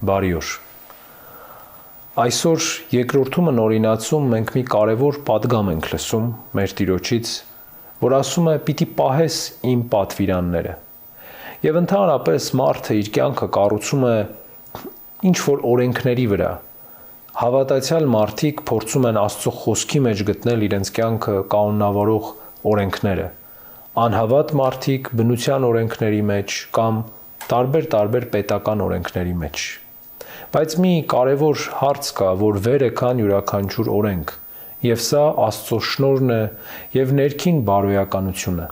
Բարի օր։ Այսօր երկրորդումն օրինացում մենք մի կարևոր պատգամ ենք լսում մեր Տիրոջից, որ ասում է՝ «Պիտի պահես իմ պատվիրանները»։ Եվ ընդհանրապես մարդը իր կյանքը կառուցում է ինչ-որ օրենքների վրա։ Հավատացյալ մարդիկ փորձում են Աստծո խոսքի մեջ գտնել իրենց կյանքը կանոնավորող օրենքները։ Անհավատ մարդիկ բնության օրենքների մեջ կամ տարբեր պետական օրենքների մեջ։ Բայց մի կարևոր հարց կա, որ վեր է քան յուրաքանչյուր օրենք, եւ սա Աստծո շնորհն է եւ ներքին բարոյականությունը։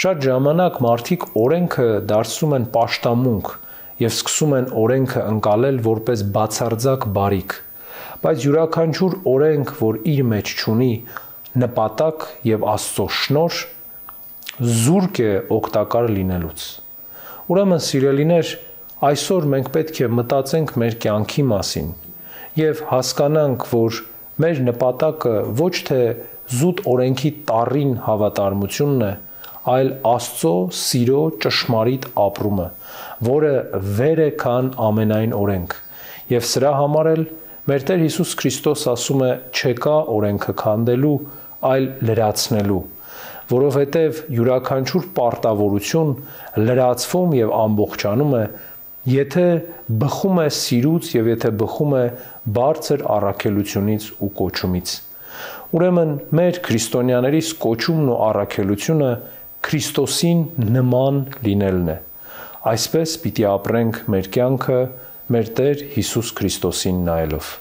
Շատ ժամանակ մարդիկ օրենքը դարձնում են պաշտամունք եւ սկսում են օրենքը ընկալել որպես բացարձակ բարիք, բայց յուրաքանչյուր օրենք, որ իր մեջ ունի նպատակ եւ Աստծո շնորհ, զուրկ է օգտակար լինելուց։ Ուրեմն, սիրելիներ, այսօր մենք պետք է մտածենք մեր կյանքի մասին եւ հասկանանք, որ մեր նպատակը ոչ թե զուտ օրենքի տառին հավատարմությունն է, այլ Աստծո սիրո ճշմարիտ ապրումը, որը վեր է քան ամենայն օրենք։ Եվ սրա համար էլ մեր Տեր Հիսուս Քրիստոս ասում է՝ չեկա օրենքը քանդելու, այլ լրացնելու, որովհետև յուրաքանչյուր պարտավորություն լրացվում եւ ամբողջանում է, եթե բխում է սիրուց եւ եթե բխում է բարձր առաքելությունից ու կոչումից։ Ուրեմն մեր քրիստոնյաներիս կոչումն ու առաքելությունը Քրիստոսին նման լինելն է։ Այսպես պիտի ապրենք մեր կյանքը մեր Տեր Հիսուս Քրիստոսին նայելով։